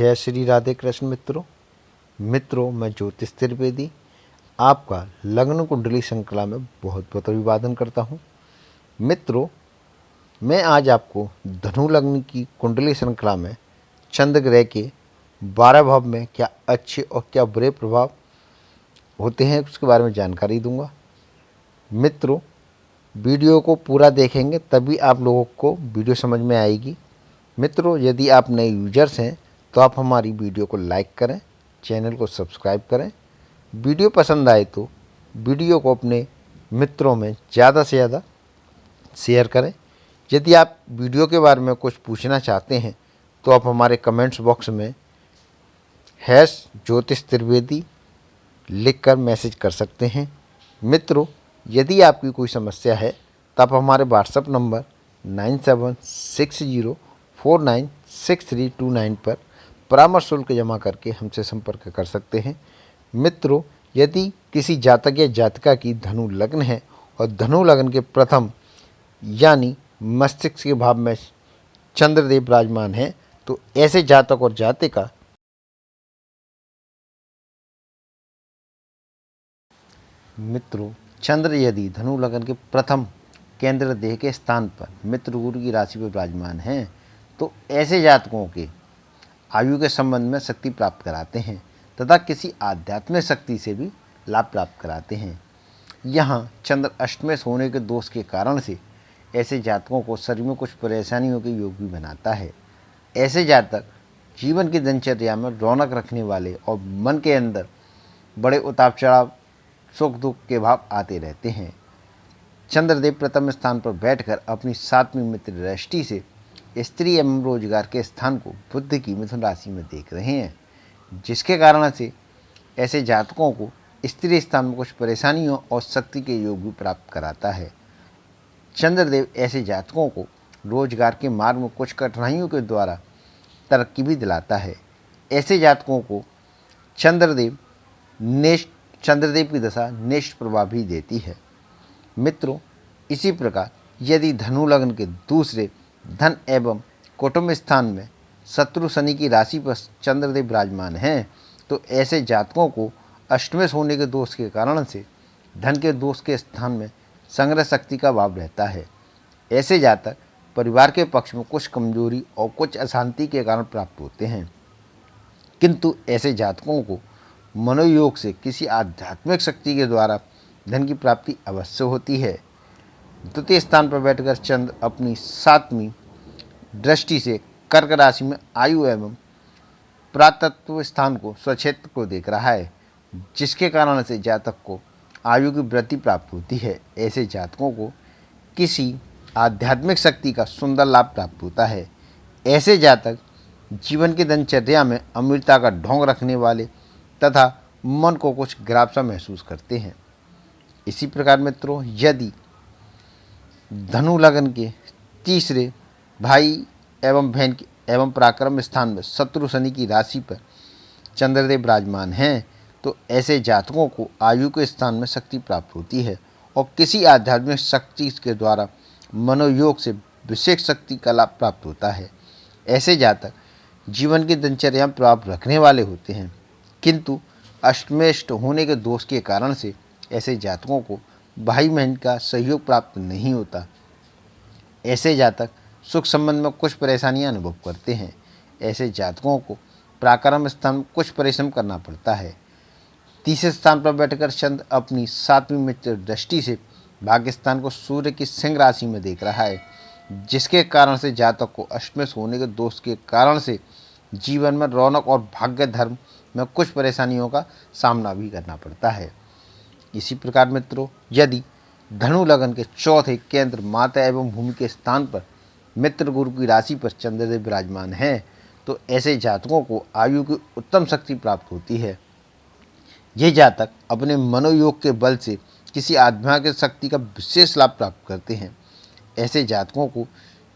जय श्री राधे कृष्ण मित्रों मैं ज्योतिष त्रिवेदी आपका लग्न कुंडली श्रृंखला में बहुत बहुत अभिवादन करता हूँ। मित्रों, मैं आज आपको धनु लग्न की कुंडली श्रृंखला में चंद्र ग्रह के 12 भाव में क्या अच्छे और क्या बुरे प्रभाव होते हैं उसके बारे में जानकारी दूंगा। मित्रों, वीडियो को पूरा देखेंगे तभी आप लोगों को वीडियो समझ में आएगी। मित्रों, यदि आप नए यूजर्स हैं तो आप हमारी वीडियो को लाइक करें, चैनल को सब्सक्राइब करें। वीडियो पसंद आए तो वीडियो को अपने मित्रों में ज़्यादा से ज़्यादा शेयर करें। यदि आप वीडियो के बारे में कुछ पूछना चाहते हैं तो आप हमारे कमेंट्स बॉक्स में #ज्योतिष त्रिवेदी लिखकर मैसेज कर सकते हैं। मित्रों, यदि आपकी कोई समस्या है तो आप हमारे व्हाट्सएप नंबर 9760496329 पर परामर्श शुल्क जमा करके हमसे संपर्क कर सकते हैं। मित्रों, यदि किसी जातक या जातिका की धनु लग्न है और धनु लग्न के प्रथम यानी मस्तिष्क के भाव में चंद्रदेव विराजमान है तो ऐसे जातक और जातिका मित्रों, चंद्र यदि धनु लग्न के प्रथम केंद्र देह के स्थान पर मित्र गुरु की राशि पर विराजमान हैं तो ऐसे जातकों के आयु के संबंध में शक्ति प्राप्त कराते हैं तथा किसी आध्यात्मिक शक्ति से भी लाभ प्राप्त कराते हैं। यहाँ चंद्र अष्टमेश होने के दोष के कारण से ऐसे जातकों को शरीर में कुछ परेशानियों के योग भी बनाता है। ऐसे जातक जीवन की दिनचर्या में रौनक रखने वाले और मन के अंदर बड़े उतार चढ़ाव सुख दुख के भाव आते रहते हैं। चंद्रदेव प्रथम स्थान पर बैठकर अपनी 7वीं मित्र दृष्टि से स्त्री एवं रोजगार के स्थान को बुध की मिथुन राशि में देख रहे हैं, जिसके कारण से ऐसे जातकों को स्त्री स्थान में कुछ परेशानियों और शक्ति के योग भी प्राप्त कराता है। चंद्रदेव ऐसे जातकों को रोजगार के मार्ग में कुछ कठिनाइयों के द्वारा तरक्की भी दिलाता है। ऐसे जातकों को चंद्रदेव की दशा नेष्ट प्रभाव भी देती है। मित्रों, इसी प्रकार यदि धनु लग्न के दूसरे धन एवं कुटुंब स्थान में शत्रु शनि की राशि पर चंद्रदेव विराजमान हैं तो ऐसे जातकों को अष्टमेश होने के दोष के कारण से धन के दोष के स्थान में संग्रह शक्ति का भाव रहता है। ऐसे जातक परिवार के पक्ष में कुछ कमजोरी और कुछ अशांति के कारण प्राप्त होते हैं, किंतु ऐसे जातकों को मनोयोग से किसी आध्यात्मिक शक्ति के द्वारा धन की प्राप्ति अवश्य होती है। द्वितीय स्थान पर बैठकर चंद्र अपनी 7वीं दृष्टि से कर्क राशि में आयु एवं प्रातत्व स्थान को स्वक्षेत्र को देख रहा है, जिसके कारण से जातक को आयु की वृद्धि प्राप्त होती है। ऐसे जातकों को किसी आध्यात्मिक शक्ति का सुंदर लाभ प्राप्त होता है। ऐसे जातक जीवन की दिनचर्या में अमृतता का ढोंग रखने वाले तथा मन को कुछ ग्राप सा महसूस करते हैं। इसी प्रकार मित्रों, यदि धनु लग्न के तीसरे भाई एवं बहन एवं पराक्रम स्थान में शत्रु शनि की राशि पर चंद्रदेव विराजमान हैं तो ऐसे जातकों को आयु के स्थान में शक्ति प्राप्त होती है और किसी आध्यात्मिक शक्ति के द्वारा मनोयोग से विशेष शक्ति का लाभ प्राप्त होता है। ऐसे जातक जीवन की दिनचर्या में प्रभाव रखने वाले होते हैं, किंतु अष्टमेष्ट होने के दोष के कारण से ऐसे जातकों को भाई बहन का सहयोग प्राप्त नहीं होता। ऐसे जातक सुख संबंध में कुछ परेशानियां अनुभव करते हैं। ऐसे जातकों को पराक्रम स्थान में कुछ परिश्रम करना पड़ता है। तीसरे स्थान पर बैठकर चंद्र अपनी 7वीं मित्र दृष्टि से भाग्य स्थान को सूर्य की सिंह राशि में देख रहा है, जिसके कारण से जातक को अष्टमेश होने के दोष के कारण से जीवन में रौनक और भाग्य धर्म में कुछ परेशानियों का सामना भी करना पड़ता है। इसी प्रकार मित्रों, यदि धनु लग्न के चौथे केंद्र माता एवं भूमि के स्थान पर मित्र गुरु की राशि पर चंद्रदेव विराजमान हैं तो ऐसे जातकों को आयु की उत्तम शक्ति प्राप्त होती है। ये जातक अपने मनोयोग के बल से किसी आध्यात्मिक शक्ति का विशेष लाभ प्राप्त करते हैं। ऐसे जातकों को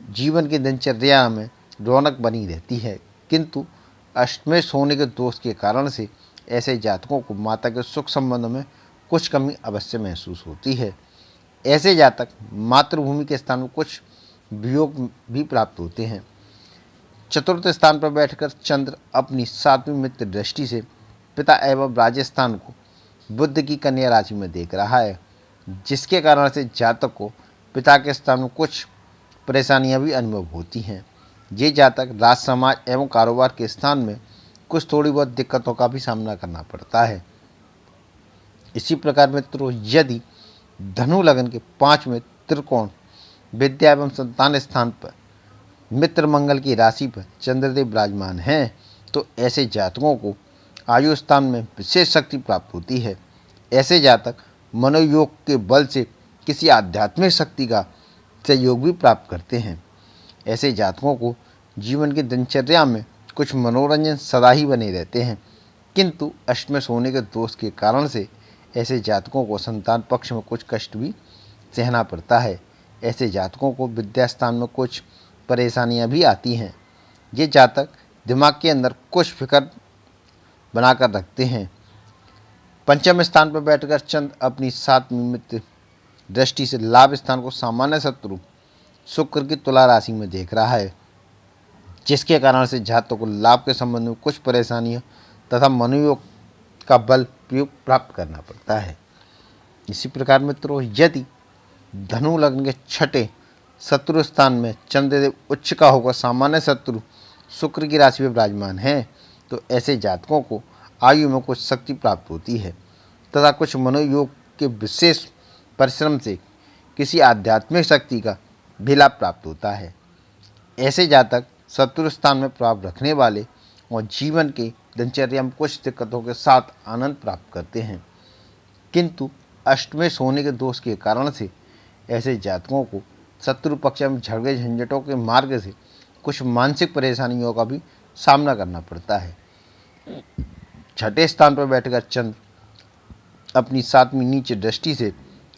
जीवन की दिनचर्या में रौनक बनी रहती है, किंतु अष्टमेश होने के दोष के कारण से ऐसे जातकों को माता के सुख संबंध में कुछ कमी अवश्य महसूस होती है। ऐसे जातक मातृभूमि के स्थान में कुछ वियोग भी प्राप्त होते हैं। चतुर्थ स्थान पर बैठकर चंद्र अपनी 7वीं मित्र दृष्टि से पिता एवं राजस्थान को बुध की कन्या राशि में देख रहा है, जिसके कारण से जातक को पिता के स्थान में कुछ परेशानियां भी अनुभव होती हैं। ये जातक राज समाज एवं कारोबार के स्थान में कुछ थोड़ी बहुत दिक्कतों का भी सामना करना पड़ता है। इसी प्रकार मित्रों, यदि धनु लग्न के 5 में त्रिकोण विद्या एवं संतान स्थान पर मित्र मंगल की राशि पर चंद्रदेव विराजमान हैं, तो ऐसे जातकों को आयु स्थान में विशेष शक्ति प्राप्त होती है। ऐसे जातक मनोयोग के बल से किसी आध्यात्मिक शक्ति का सहयोग भी प्राप्त करते हैं। ऐसे जातकों को जीवन की दिनचर्या में कुछ मनोरंजन सदा ही बने रहते हैं, किंतु अष्टमेश होने के दोष के कारण से ऐसे जातकों को संतान पक्ष में कुछ कष्ट भी सहना पड़ता है। ऐसे जातकों को विद्या स्थान में कुछ परेशानियां भी आती हैं। ये जातक दिमाग के अंदर कुछ फिक्र बनाकर रखते हैं। पंचम स्थान पर बैठकर चंद्र अपनी 7वीं मित्र दृष्टि से लाभ स्थान को सामान्य शत्रु शुक्र की तुला राशि में देख रहा है, जिसके कारण से जातकों को लाभ के संबंध में कुछ परेशानियों तथा मनोयोग का बल प्रयोग प्राप्त करना पड़ता है। इसी प्रकार मित्रों, यदि धनु लग्न के छठे शत्रु स्थान में चंद्रदेव उच्च का होकर सामान्य शत्रु शुक्र की राशि में विराजमान है, तो ऐसे जातकों को आयु में कुछ शक्ति प्राप्त होती है तथा कुछ मनोयोग के विशेष परिश्रम से किसी आध्यात्मिक शक्ति का भी लाभ प्राप्त होता है। ऐसे जातक शत्रु स्थान में प्रभाव रखने वाले और जीवन के दिनचर्या में कुछ दिक्कतों के साथ आनंद प्राप्त करते हैं, किंतु अष्टमेश होने के दोष के कारण से ऐसे जातकों को शत्रु पक्ष में झगड़े झंझटों के मार्ग से कुछ मानसिक परेशानियों का भी सामना करना पड़ता है। छठे स्थान पर बैठकर चंद्र अपनी 7वीं नीच दृष्टि से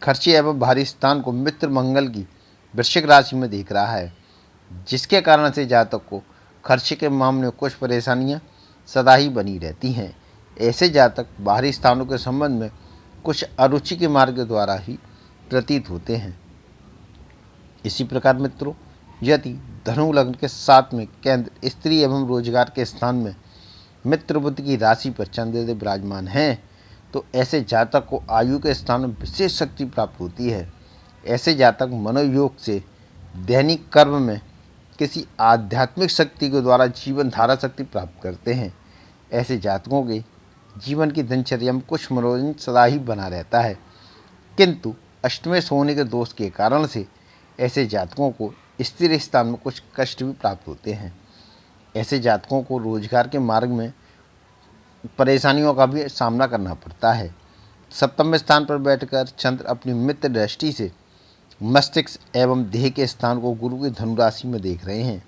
खर्चे एवं भारी स्थान को मित्र मंगल की वृश्चिक राशि में देख रहा है, जिसके कारण से जातक को खर्चे के मामले में कुछ परेशानियां सदा ही बनी रहती हैं। ऐसे जातक बाहरी स्थानों के संबंध में कुछ अरुचि के मार्ग द्वारा ही प्रतीत होते हैं। इसी प्रकार मित्रों, यदि धनु लग्न के 7 में केंद्र स्त्री एवं रोजगार के स्थान में मित्र बुध की राशि पर चंद्रदेव विराजमान हैं, तो ऐसे जातक को आयु के स्थान में विशेष शक्ति प्राप्त होती है। ऐसे जातक मनोयोग से दैनिक कर्म में किसी आध्यात्मिक शक्ति के द्वारा जीवन धारा शक्ति प्राप्त करते हैं। ऐसे जातकों के जीवन की दिनचर्या में कुछ मनोरंजन सदा ही बना रहता है, किंतु अष्टमेश होने के दोष के कारण से ऐसे जातकों को स्थिर स्थान में कुछ कष्ट भी प्राप्त होते हैं। ऐसे जातकों को रोजगार के मार्ग में परेशानियों का भी सामना करना पड़ता है। सप्तम स्थान पर बैठकर चंद्र अपनी मित्र दृष्टि से मस्तिष्क एवं देह के स्थान को गुरु की धनु राशि में देख रहे हैं,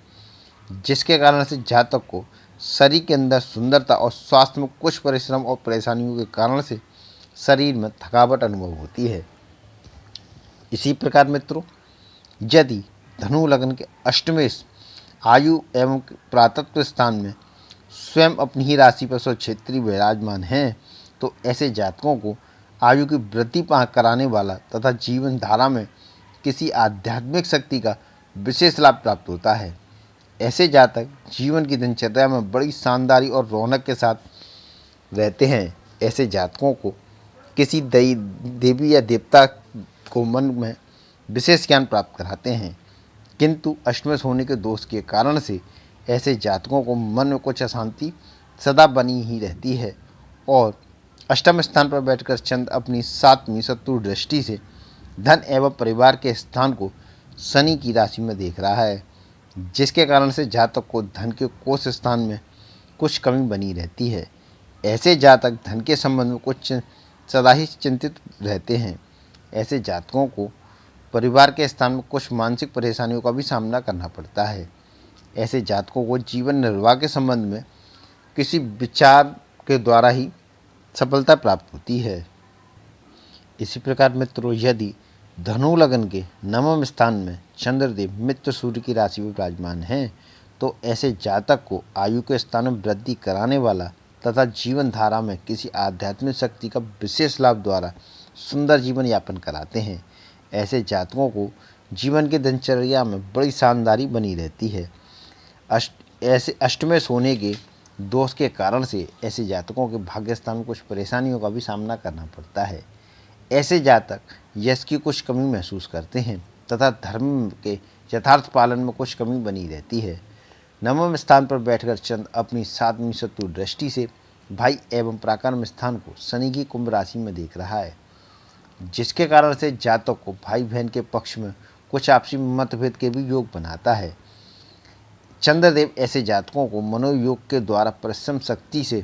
जिसके कारण से जातक को शरीर के अंदर सुंदरता और स्वास्थ्य में कुछ परिश्रम और परेशानियों के कारण से शरीर में थकावट अनुभव होती है। इसी प्रकार मित्रों, यदि धनु लग्न के अष्टमेश आयु एवं प्रातत्व स्थान में स्वयं अपनी ही राशि पर स्वक्षेत्री विराजमान हैं, तो ऐसे जातकों को आयु की वृद्धि कराने वाला तथा जीवन धारा में किसी आध्यात्मिक शक्ति का विशेष लाभ प्राप्त होता है। ऐसे जातक जीवन की दिनचर्या में बड़ी शानदारी और रौनक के साथ रहते हैं। ऐसे जातकों को किसी देवी या देवता को मन में विशेष ज्ञान प्राप्त कराते हैं, किंतु अष्टमेश होने के दोष के कारण से ऐसे जातकों को मन में कुछ अशांति सदा बनी ही रहती है। और अष्टम स्थान पर बैठकर चंद्र अपनी 7वीं शत्रु दृष्टि से धन एवं परिवार के स्थान को शनि की राशि में देख रहा है, जिसके कारण से जातक को धन के कोष स्थान में कुछ कमी बनी रहती है। ऐसे जातक धन के संबंध में कुछ सदा ही चिंतित रहते हैं। ऐसे जातकों को परिवार के स्थान में कुछ मानसिक परेशानियों का भी सामना करना पड़ता है। ऐसे जातकों को जीवन निर्वाह के संबंध में किसी विचार के द्वारा ही सफलता प्राप्त होती है। इसी प्रकार मित्रों, यदि धनु लग्न के 9वें स्थान में चंद्रदेव मित्र सूर्य की राशि में विराजमान हैं, तो ऐसे जातक को आयु के स्थान में वृद्धि कराने वाला तथा जीवन धारा में किसी आध्यात्मिक शक्ति का विशेष लाभ द्वारा सुंदर जीवन यापन कराते हैं। ऐसे जातकों को जीवन की दिनचर्या में बड़ी शानदारी बनी रहती है। ऐसे अष्टमेश होने के दोष के कारण से ऐसे जातकों के भाग्य स्थान में कुछ परेशानियों का भी सामना करना पड़ता है। ऐसे जातक यश की कुछ कमी महसूस करते हैं तथा धर्म के यथार्थ पालन में कुछ कमी बनी रहती है। नवम स्थान पर बैठकर चंद्र अपनी 7वीं शत्रु दृष्टि से भाई एवं पराक्रम स्थान को शनि की कुंभ राशि में देख रहा है, जिसके कारण से जातक को भाई बहन के पक्ष में कुछ आपसी मतभेद के भी योग बनाता है। चंद्रदेव ऐसे जातकों को मनोयोग के द्वारा परिश्रम शक्ति से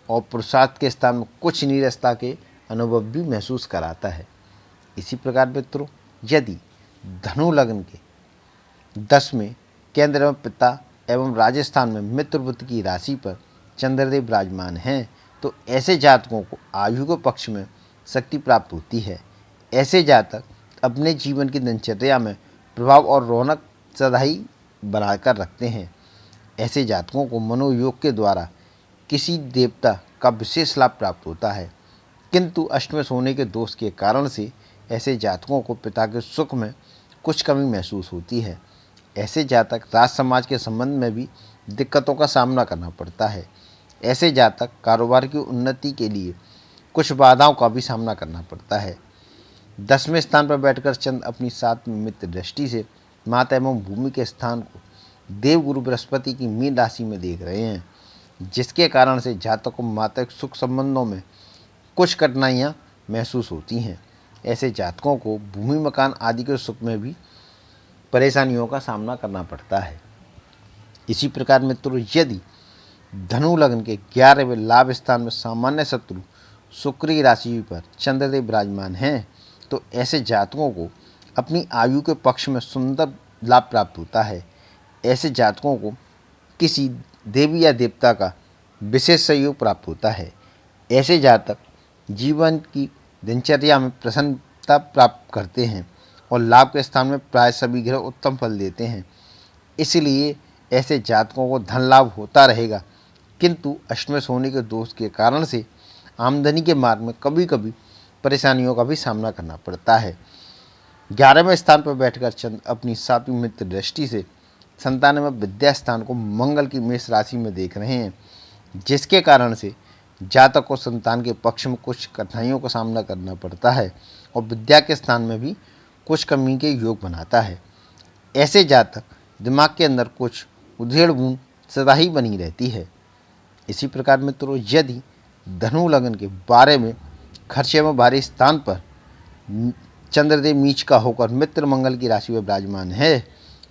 और पुरुषार्थ के स्थान में कुछ नीरसता के अनुभव भी महसूस कराता है। इसी प्रकार मित्रों, यदि धनु लग्न के 10वें केंद्र में पिता एवं राजस्थान में मित्र बुध की राशि पर चंद्रदेव विराजमान हैं, तो ऐसे जातकों को आयु के पक्ष में शक्ति प्राप्त होती है। ऐसे जातक अपने जीवन की दिनचर्या में प्रभाव और रौनक सदा ही बनाकर रखते हैं। ऐसे जातकों को मनोयोग के द्वारा किसी देवता का विशेष लाभ प्राप्त होता है, किंतु अष्टमेश होने के दोष के कारण से ऐसे जातकों को पिता के सुख में कुछ कमी महसूस होती है। ऐसे जातक राज समाज के संबंध में भी दिक्कतों का सामना करना पड़ता है। ऐसे जातक कारोबार की उन्नति के लिए कुछ बाधाओं का भी सामना करना पड़ता है। 10वें स्थान पर बैठकर चंद्र अपनी 7वीं मित्र दृष्टि से माता एवं भूमि के स्थान को देवगुरु बृहस्पति की मीन राशि में देख रहे हैं, जिसके कारण से जातक को माता के सुख संबंधों में कुछ कठिनाइयाँ महसूस होती हैं। ऐसे जातकों को भूमि मकान आदि के सुख में भी परेशानियों का सामना करना पड़ता है। इसी प्रकार मित्रों, यदि धनु लग्न के 11वें लाभ स्थान में सामान्य शत्रु शुक्र की राशि पर चंद्रदेव विराजमान हैं, तो ऐसे जातकों को अपनी आयु के पक्ष में सुंदर लाभ प्राप्त होता है। ऐसे जातकों को किसी देवी या देवता का विशेष सहयोग प्राप्त होता है। ऐसे जातक जीवन की दिनचर्या में प्रसन्नता प्राप्त करते हैं और लाभ के स्थान में प्राय सभी ग्रह उत्तम फल देते हैं। इसलिए ऐसे जातकों को धन लाभ होता रहेगा, किंतु अष्टमेश होने के दोष के कारण से आमदनी के मार्ग में कभी कभी परेशानियों का भी सामना करना पड़ता है। 11वें स्थान पर बैठकर चंद्र अपनी 7वीं मित्र दृष्टि से संतान में विद्या स्थान को मंगल की मेष राशि में देख रहे हैं, जिसके कारण से जातक को संतान के पक्ष में कुछ कठिनाइयों का सामना करना पड़ता है और विद्या के स्थान में भी कुछ कमी के योग बनाता है। ऐसे जातक दिमाग के अंदर कुछ उधेड़ बूंद सदा ही बनी रहती है। इसी प्रकार मित्रों, यदि धनु लग्न के 12वें खर्चे में भारी स्थान पर चंद्रदेव नीच का होकर मित्र मंगल की राशि में विराजमान है,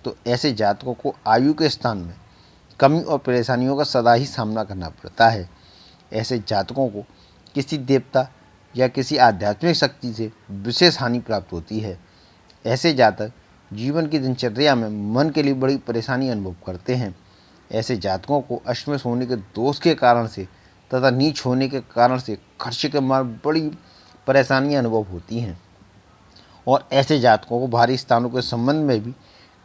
तो ऐसे जातकों को आयु के स्थान में कमी और परेशानियों का सदा ही सामना करना पड़ता है। ऐसे जातकों को किसी देवता या किसी आध्यात्मिक शक्ति से विशेष हानि प्राप्त होती है। ऐसे जातक जीवन की दिनचर्या में मन के लिए बड़ी परेशानी अनुभव करते हैं। ऐसे जातकों को अष्टमेश होने के दोष के कारण से तथा नीच होने के कारण से खर्च के मार्ग बड़ी परेशानियां अनुभव होती हैं और ऐसे जातकों को भारी स्थानों के संबंध में भी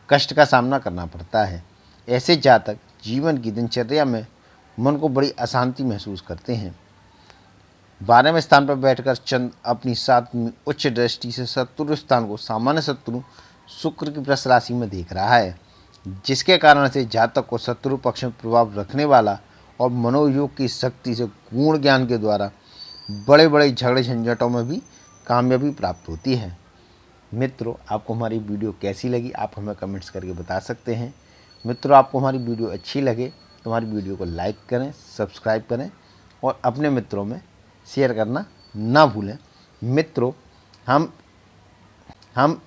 कष्ट का सामना करना पड़ता है। ऐसे जातक जीवन की दिनचर्या में मन को बड़ी अशांति महसूस करते हैं। 12वें स्थान पर बैठकर चंद्र अपनी 7वीं उच्च दृष्टि से शत्रु स्थान को सामान्य शत्रु शुक्र की वृष राशि में देख रहा है, जिसके कारण से जातक को शत्रु पक्ष में प्रभाव रखने वाला और मनोयोग की शक्ति से गुण ज्ञान के द्वारा बड़े बड़े झगड़े झंझटों में भी कामयाबी प्राप्त होती है। मित्रों, आपको हमारी वीडियो कैसी लगी आप हमें कमेंट्स करके बता सकते हैं। मित्रों, आपको हमारी वीडियो अच्छी लगे तो हमारी वीडियो को लाइक करें, सब्सक्राइब करें और अपने मित्रों में शेयर करना ना भूलें। मित्रों, हम